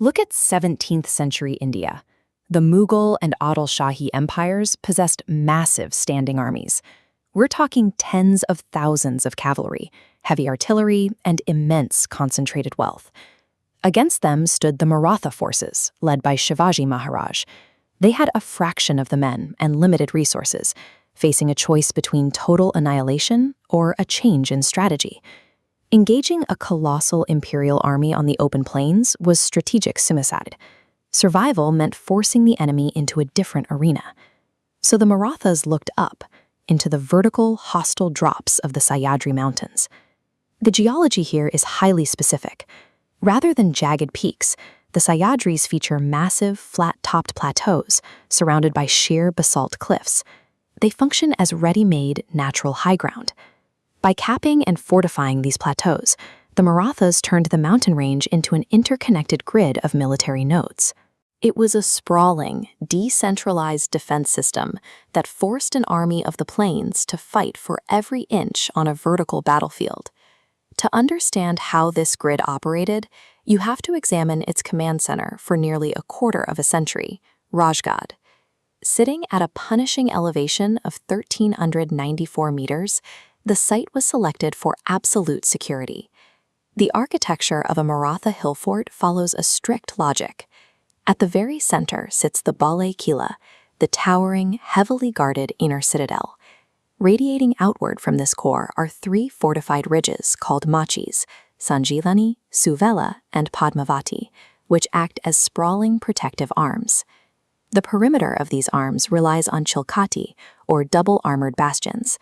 Look at 17th century India. The Mughal and Adil Shahi empires possessed massive standing armies. We're talking tens of thousands of cavalry, heavy artillery, and immense concentrated wealth. Against them stood the Maratha forces, led by Shivaji Maharaj. They had a fraction of the men and limited resources, facing a choice between total annihilation or a change in strategy. Engaging a colossal imperial army on the open plains was strategic suicide. Survival meant forcing the enemy into a different arena. So the Marathas looked up, into the vertical, hostile drops of the Sahyadri Mountains. The geology here is highly specific. Rather than jagged peaks, the Sahyadris feature massive, flat-topped plateaus surrounded by sheer basalt cliffs. They function as ready-made, natural high ground. By capping and fortifying these plateaus, the Marathas turned the mountain range into an interconnected grid of military nodes. It was a sprawling, decentralized defense system that forced an army of the plains to fight for every inch on a vertical battlefield. To understand how this grid operated, you have to examine its command center for nearly a quarter of a century, Raigad. Sitting at a punishing elevation of 1,394 meters, the site was selected for absolute security. The architecture of a Maratha hill fort follows a strict logic. At the very center sits the Balai Kila, the towering, heavily guarded inner citadel. Radiating outward from this core are three fortified ridges called machis, Sanjilani, Suvela, and Padmavati, which act as sprawling protective arms. The perimeter of these arms relies on chilkati, or double-armored bastions.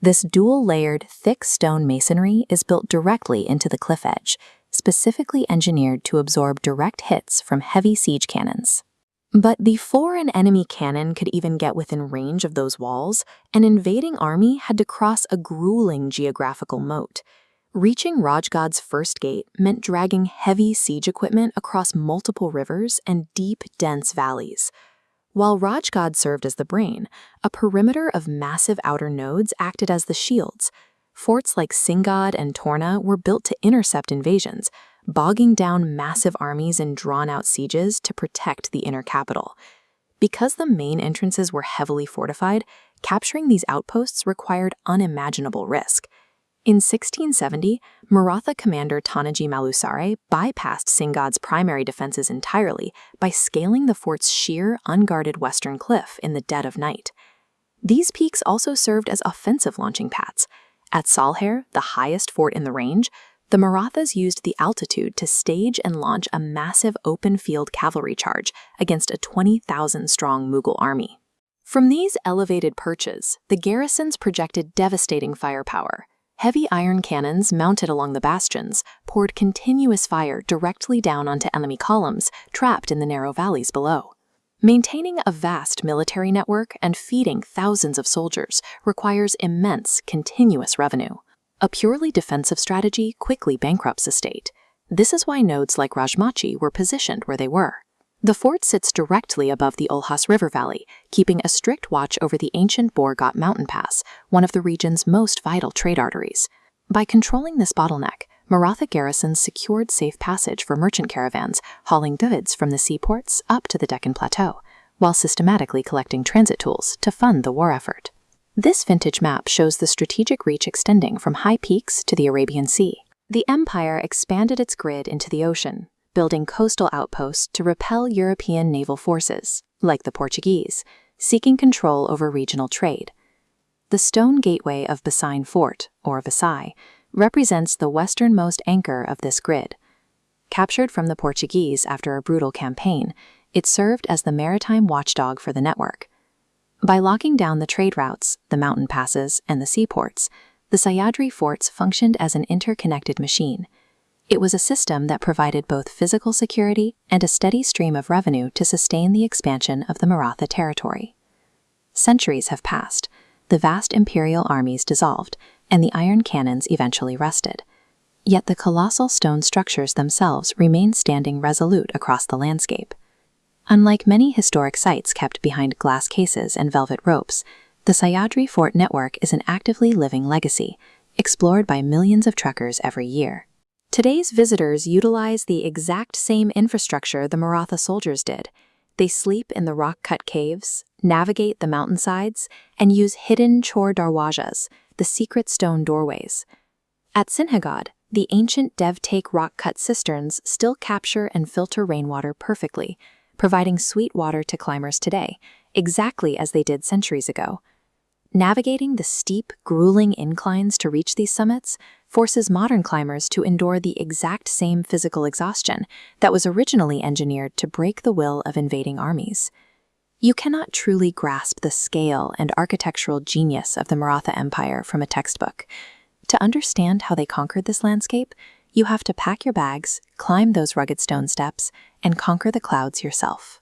This dual-layered, thick stone masonry is built directly into the cliff edge, specifically engineered to absorb direct hits from heavy siege cannons. But before an enemy cannon could even get within range of those walls, an invading army had to cross a grueling geographical moat. Reaching Rajgad's first gate meant dragging heavy siege equipment across multiple rivers and deep, dense valleys. While Raigad served as the brain, a perimeter of massive outer nodes acted as the shields. Forts like Sinhagad and Torna were built to intercept invasions, bogging down massive armies in drawn-out sieges to protect the inner capital. Because the main entrances were heavily fortified, capturing these outposts required unimaginable risk. In 1670, Maratha commander Tanaji Malusare bypassed Sinhgad's primary defenses entirely by scaling the fort's sheer, unguarded western cliff in the dead of night. These peaks also served as offensive launching pads. At Salher, the highest fort in the range, the Marathas used the altitude to stage and launch a massive open-field cavalry charge against a 20,000-strong Mughal army. From these elevated perches, the garrisons projected devastating firepower. Heavy iron cannons mounted along the bastions poured continuous fire directly down onto enemy columns trapped in the narrow valleys below. Maintaining a vast military network and feeding thousands of soldiers requires immense, continuous revenue. A purely defensive strategy quickly bankrupts a state. This is why nodes like Rajmachi were positioned where they were. The fort sits directly above the Ulhas River Valley, keeping a strict watch over the ancient Borgat mountain pass, one of the region's most vital trade arteries. By controlling this bottleneck, Maratha garrisons secured safe passage for merchant caravans, hauling goods from the seaports up to the Deccan Plateau, while systematically collecting transit tools to fund the war effort. This vintage map shows the strategic reach extending from high peaks to the Arabian Sea. The empire expanded its grid into the ocean, building coastal outposts to repel European naval forces, like the Portuguese, seeking control over regional trade. The stone gateway of Bassine Fort, or Versailles, represents the westernmost anchor of this grid. Captured from the Portuguese after a brutal campaign, it served as the maritime watchdog for the network. By locking down the trade routes, the mountain passes, and the seaports, the Sahyadri forts functioned as an interconnected machine. It was a system that provided both physical security and a steady stream of revenue to sustain the expansion of the Maratha territory. Centuries have passed, the vast imperial armies dissolved, and the iron cannons eventually rested. Yet the colossal stone structures themselves remain standing resolute across the landscape. Unlike many historic sites kept behind glass cases and velvet ropes, the Sahyadri Fort network is an actively living legacy, explored by millions of trekkers every year. Today's visitors utilize the exact same infrastructure the Maratha soldiers did. They sleep in the rock-cut caves, navigate the mountainsides, and use hidden chor darwajas, the secret stone doorways. At Sinhagad, the ancient dev-take rock-cut cisterns still capture and filter rainwater perfectly, providing sweet water to climbers today, exactly as they did centuries ago. Navigating the steep, grueling inclines to reach these summits forces modern climbers to endure the exact same physical exhaustion that was originally engineered to break the will of invading armies. You cannot truly grasp the scale and architectural genius of the Maratha Empire from a textbook. To understand how they conquered this landscape, you have to pack your bags, climb those rugged stone steps, and conquer the clouds yourself.